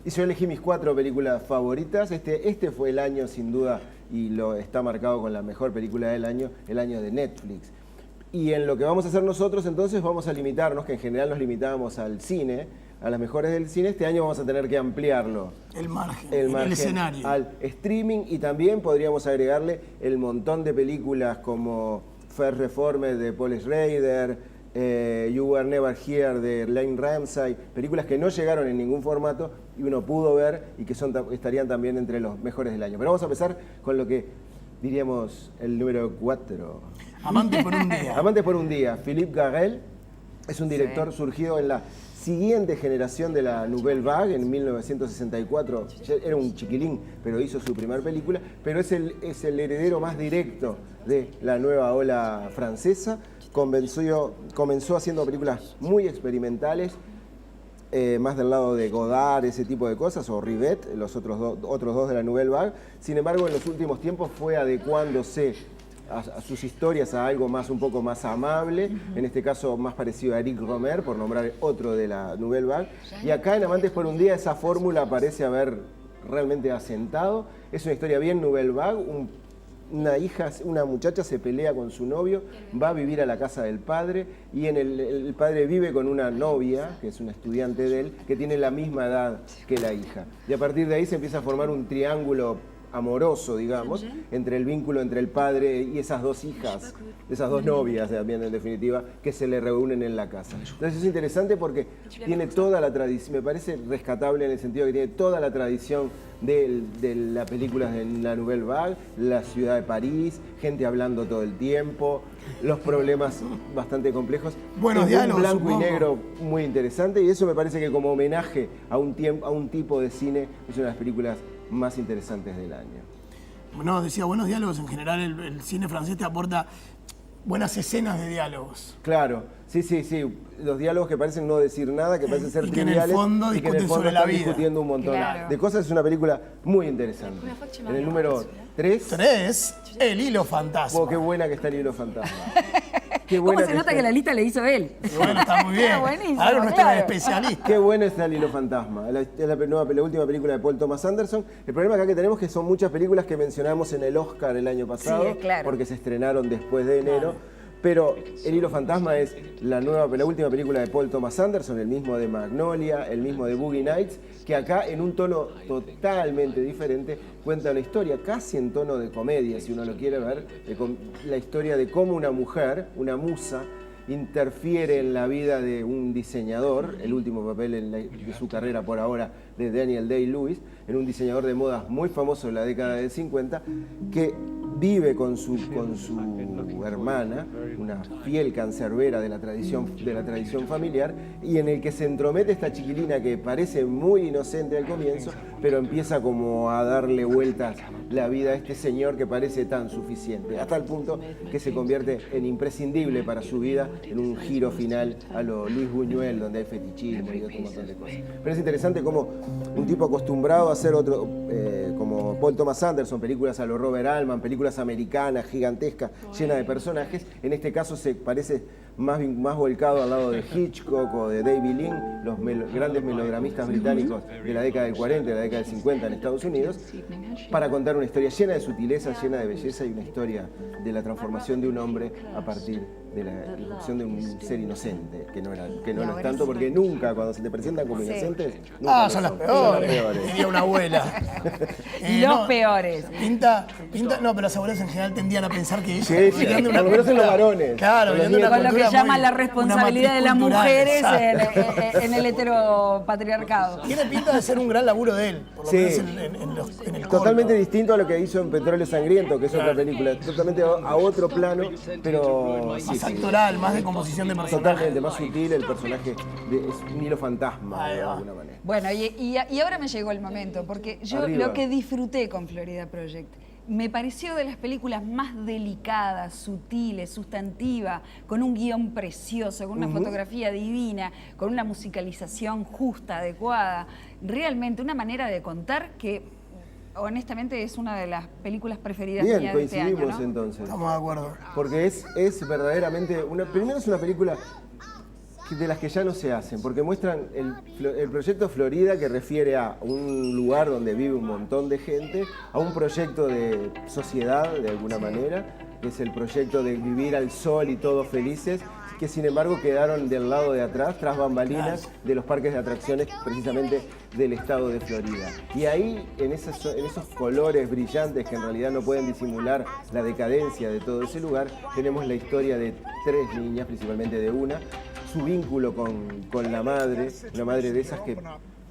Y yo elegí mis 4 películas favoritas. Este fue el año, sin duda, y lo está marcado con la mejor película del año, el año de Netflix. Y en lo que vamos a hacer nosotros, entonces, vamos a limitarnos, que en general nos limitábamos al cine, a las mejores del cine. Este año vamos a tener que ampliarlo. El margen, el escenario. Al streaming, y también podríamos agregarle el montón de películas como First Reformed de Paul Schrader, You Were Never Here de Lane Ramsay, películas que no llegaron en ningún formato y uno pudo ver y que estarían también entre los mejores del año. Pero vamos a empezar con lo que diríamos el número 4. Amante por un día. Amante por un día. Philippe Garrel es un director surgido en la siguiente generación de la Nouvelle Vague, en 1964. Ya era un chiquilín, pero hizo su primera película. Pero es el heredero más directo de la nueva ola francesa. Comenzó haciendo películas muy experimentales, más del lado de Godard, ese tipo de cosas, o Rivette, los otros dos de la Nouvelle Vague. Sin embargo, en los últimos tiempos fue adecuándose a sus historias a algo un poco más amable, en este caso más parecido a Eric Romer, por nombrar otro de la Nouvelle Vague. Y acá en Amantes por un día esa fórmula parece haber realmente asentado. Es una historia bien Nouvelle Vague. Una muchacha se pelea con su novio, va a vivir a la casa del padre y el padre vive con una novia, que es una estudiante de él, que tiene la misma edad que la hija. Y a partir de ahí se empieza a formar un triángulo amoroso, digamos, entre el vínculo entre el padre y esas dos hijas, esas dos novias también en definitiva, que se le reúnen en la casa. Entonces es interesante porque tiene toda la tradición, me parece rescatable en el sentido que tiene toda la tradición de las películas de la Nouvelle Vague, la ciudad de París, gente hablando todo el tiempo, los problemas bastante complejos. Buenos diálogos, un blanco supongo. y negro muy interesante, y eso me parece que como homenaje a un tipo de cine es una de las películas más interesantes del año. No, decía, buenos diálogos. En general el cine francés te aporta buenas escenas de diálogos. Claro, sí. Los diálogos que parecen no decir nada, que parecen ser Y que en el triviales, fondo y que en el discuten fondo sobre la están vida. discutiendo un montón de cosas. Es una película muy interesante. En el número 3... 3, El hilo fantasma. Qué buena que está el hilo fantasma. Qué ¿Cómo buena se nota que la lista le hizo él? Y bueno, está muy bien. Está buenísimo, Ahora nuestro claro. especialista. Qué bueno está el hilo fantasma. La última película de Paul Thomas Anderson. El problema acá que tenemos es que son muchas películas que mencionamos en el Oscar el año pasado, Sí, claro. porque se estrenaron después de enero. Pero El hilo fantasma es la última película de Paul Thomas Anderson, el mismo de Magnolia, el mismo de Boogie Nights, que acá en un tono totalmente diferente cuenta una historia casi en tono de comedia, si uno lo quiere ver, la historia de cómo una mujer, una musa, interfiere en la vida de un diseñador, el último papel de su carrera por ahora de Daniel Day-Lewis, en un diseñador de modas muy famoso en la década del 50, que vive con su hermana, una fiel cancerbera de la tradición familiar, y en el que se entromete esta chiquilina que parece muy inocente al comienzo, pero empieza como a darle vueltas la vida a este señor que parece tan suficiente, hasta el punto que se convierte en imprescindible para su vida, en un giro final a lo Luis Buñuel, donde hay fetichismo y otro montón de cosas. Pero es interesante como un tipo acostumbrado a hacer como Paul Thomas Anderson, películas a lo Robert Altman, películas americanas, gigantescas, llenas de personajes, en este caso se parece más volcado al lado de Hitchcock o de David Lean, los grandes melodramistas británicos de la década del 40 y de la década del 50 en Estados Unidos, para contar una historia llena de sutileza, llena de belleza y una historia de la transformación de un hombre a partir de la irrupción de un ser inocente, que no lo es tanto, porque nunca, cuando se te presentan como inocentes, nunca Son lo las peores, diría una abuela. Y los peores. No, pero las abuelas en general tendían a pensar que Sí, venían de por lo menos en los varones. Claro, Los venían de una nietos. Con lo que cultura llama muy- la una responsabilidad de matriz las cultural, mujeres exacto. en el heteropatriarcado. Tiene pinta de ser un gran laburo de él, por lo Sí. menos en el Totalmente corto. distinto a lo que hizo en Petróleo Sangriento, que es otra película, totalmente a otro plano, pero sí, Más sí. actoral, más de composición de personaje. Totalmente más sutil el personaje, es un hilo fantasma Ahí de va. alguna manera. Bueno, y ahora me llegó el momento, porque yo Arriba. lo que disfruté con Florida Project me pareció de las películas más delicadas, sutiles, sustantiva, con un guión precioso, con una fotografía divina, con una musicalización justa, adecuada. Realmente una manera de contar que, honestamente, es una de las películas preferidas Bien, mías de este año, coincidimos ¿no? entonces. Estamos de acuerdo. Porque es verdaderamente primero es una película de las que ya no se hacen, porque muestran el proyecto Florida, que refiere a un lugar donde vive un montón de gente, a un proyecto de sociedad, de alguna manera, que es el proyecto de vivir al sol y todos felices, que sin embargo quedaron del lado de atrás, tras bambalinas, de los parques de atracciones precisamente del estado de Florida. Y ahí, en esos colores brillantes que en realidad no pueden disimular la decadencia de todo ese lugar, tenemos la historia de 3 niñas, principalmente de una, su vínculo con la madre, una madre de esas que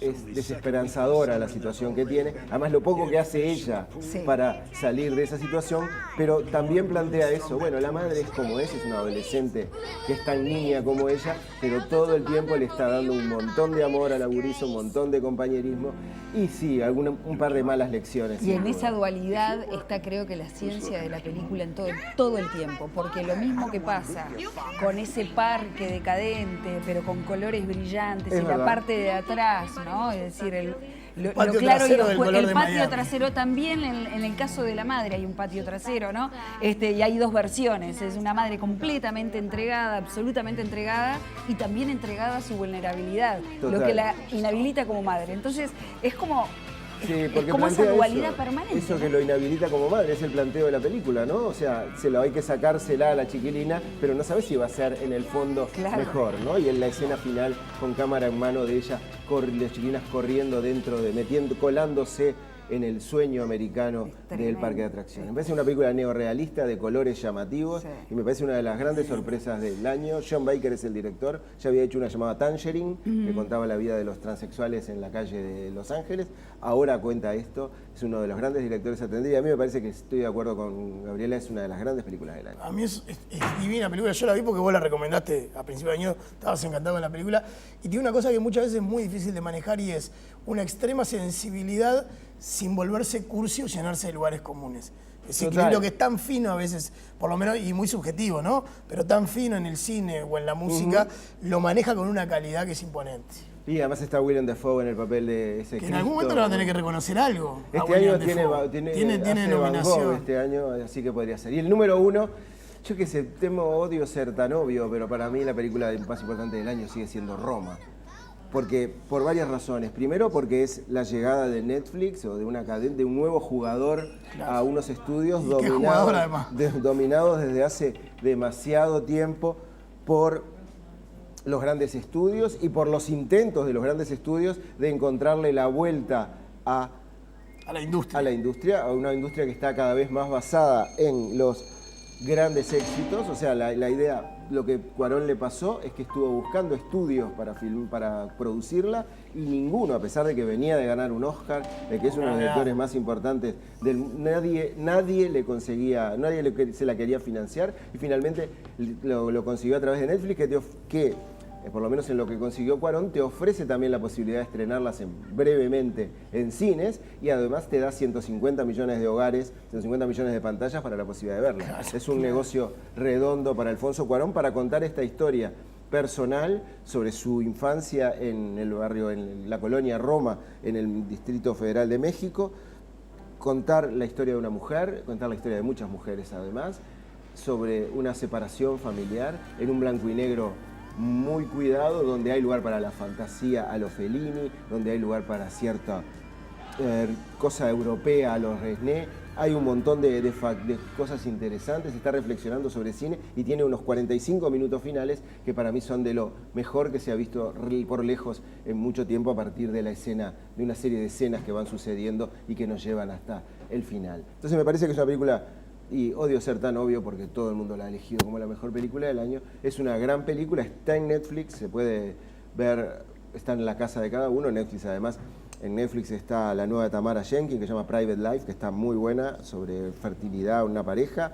es desesperanzadora la situación que tiene, además lo poco que hace ella para salir de esa situación, pero también plantea eso, bueno, la madre es como es una adolescente que es tan niña como ella, pero todo el tiempo le está dando un montón de amor a la gurisa, un montón de compañerismo y sí, un par de malas lecciones. Y en esa dualidad está, creo que, la ciencia de la película en todo el tiempo, porque lo mismo que pasa con ese parque decadente, pero con colores brillantes, Es y verdad. la parte de atrás, ¿no? Es decir, lo patio claro y trasero lo del oscuro. color El de patio Miami. trasero también, en el caso de la madre hay un patio trasero, ¿no? Y hay 2 versiones, es una madre completamente entregada, absolutamente entregada, y también entregada a su vulnerabilidad, Total. lo que la inhabilita como madre. Entonces, es como... Sí, es porque como esa plantea dualidad eso, permanente. eso que lo inhabilita como madre, es el planteo de la película, ¿no? O sea, hay que sacársela a la chiquilina, pero no sabes si va a ser en el fondo Claro. mejor, ¿no? Y en la escena final, con cámara en mano de ella, las chiquilinas corriendo colándose en el sueño americano del parque de atracciones. Me parece una película neorrealista de colores llamativos Sí. y me parece una de las grandes sorpresas del año. John Baker es el director, ya había hecho una llamada Tangerine, que contaba la vida de los transexuales en la calle de Los Ángeles. Ahora cuenta esto, es uno de los grandes directores a atender y a mí me parece que estoy de acuerdo con Gabriela, es una de las grandes películas del año. A mí es divina película, yo la vi porque vos la recomendaste a principio de año, estabas encantado con la película, y tiene una cosa que muchas veces es muy difícil de manejar y es una extrema sensibilidad sin volverse cursi o llenarse de lugares comunes. Ese Total. equilibrio que es tan fino a veces, por lo menos, y muy subjetivo, ¿no? Pero tan fino en el cine o en la música, lo maneja con una calidad que es imponente. Y además está Willem Dafoe en el papel de ese Que en algún momento Cristo. le van a tener que reconocer algo. a Este William año Dafoe. tiene hace Van Gogh nominación. este año, así que podría ser. Y el número 1, yo que sé, odio ser tan obvio, pero para mí la película más importante del año sigue siendo Roma. Porque, por varias razones. Primero, porque es la llegada de Netflix o de una cadena, de un nuevo jugador a unos estudios Y qué jugador, además. dominados desde hace demasiado tiempo por los grandes estudios y por los intentos de los grandes estudios de encontrarle la vuelta a la industria. a una industria que está cada vez más basada en los grandes éxitos. O sea, la idea, lo que Cuarón le pasó es que estuvo buscando estudios para producirla y ninguno, a pesar de que venía de ganar un Oscar, de que es uno de los directores más importantes nadie le conseguía, se la quería financiar y finalmente lo consiguió a través de Netflix, que por lo menos en lo que consiguió Cuarón, te ofrece también la posibilidad de estrenarlas brevemente en cines y además te da 150 millones de hogares, 150 millones de pantallas para la posibilidad de verlas. Es un negocio redondo para Alfonso Cuarón para contar esta historia personal sobre su infancia en el barrio, en la colonia Roma, en el Distrito Federal de México, contar la historia de una mujer, contar la historia de muchas mujeres además, sobre una separación familiar en un blanco y negro muy cuidado, donde hay lugar para la fantasía a los Fellini, donde hay lugar para cierta cosa europea a los Resné. Hay un montón de cosas interesantes, está reflexionando sobre cine y tiene unos 45 minutos finales que para mí son de lo mejor que se ha visto por lejos en mucho tiempo a partir de la escena, de una serie de escenas que van sucediendo y que nos llevan hasta el final. Entonces me parece que es una película, y odio ser tan obvio porque todo el mundo la ha elegido como la mejor película del año, es una gran película, está en Netflix, se puede ver, está en la casa de cada uno. Netflix además, en Netflix está la nueva de Tamara Jenkins que se llama Private Life, que está muy buena, sobre fertilidad, una pareja.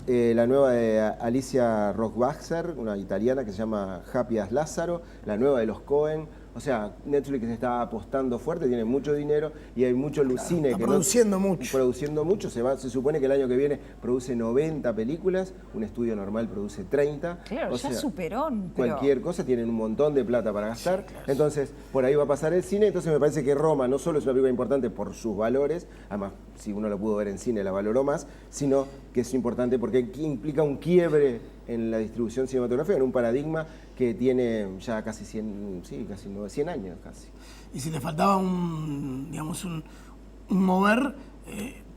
La nueva de Alicia Rohrwacher, una italiana que se llama Happy as Lázaro, la nueva de los Coen. O sea, Netflix está apostando fuerte, tiene mucho dinero y hay mucho cine. Está produciendo mucho. Produciendo mucho. Se supone que el año que viene produce 90 películas, un estudio normal produce 30. Claro, o ya sea, superó. Cualquier cosa, tienen un montón de plata para gastar. Sí, claro. Entonces, por ahí va a pasar el cine. Entonces me parece que Roma no solo es una película importante por sus valores, además si uno lo pudo ver en cine la valoró más, sino que es importante porque implica un quiebre en la distribución cinematográfica, en un paradigma que tiene ya casi 100, sí, casi 100 años casi. Y si le faltaba digamos, un mover,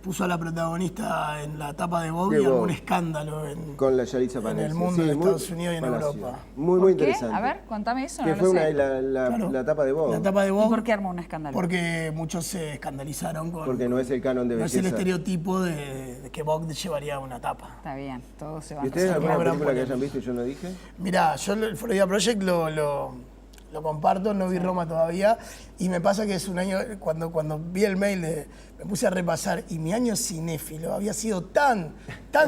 puso a la protagonista en la tapa de Vogue y armó un escándalo con la Yalitza Aparicio. En el mundo, en Estados Unidos y en Europa. Muy ¿Qué? interesante. A ver, contame eso, Que no fue lo sé. la tapa de Vogue. La tapa de ¿Y Vogue. por qué armó un escándalo? Porque muchos se escandalizaron con... Porque no es el canon de No es belleza. el estereotipo de que Vogue llevaría una tapa. Está bien, todo se va ¿Y ustedes a alguna Una gran película que polémica. hayan visto y yo no dije? Mirá, yo el Florida Project lo comparto, no vi Roma todavía, y me pasa que es un año, cuando vi el mail, me puse a repasar, y mi año cinéfilo había sido tan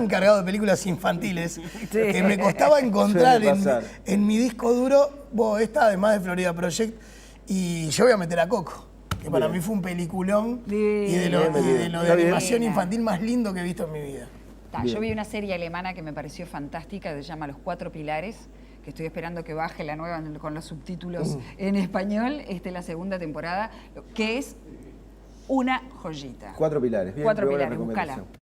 cargado de películas infantiles, que me costaba encontrar Suele pasar. en mi disco duro, esta además de Florida Project, y yo voy a meter a Coco, que para Bien. mí fue un peliculón, y de Bien. lo de Está bien. animación infantil más lindo que he visto en mi vida. Yo vi una serie alemana que me pareció fantástica, se llama Los Cuatro Pilares, que estoy esperando que baje la nueva con los subtítulos en español, la segunda temporada, que es una joyita. 4 pilares. Bien, Cuatro qué buena pilares, búscala. recomendación.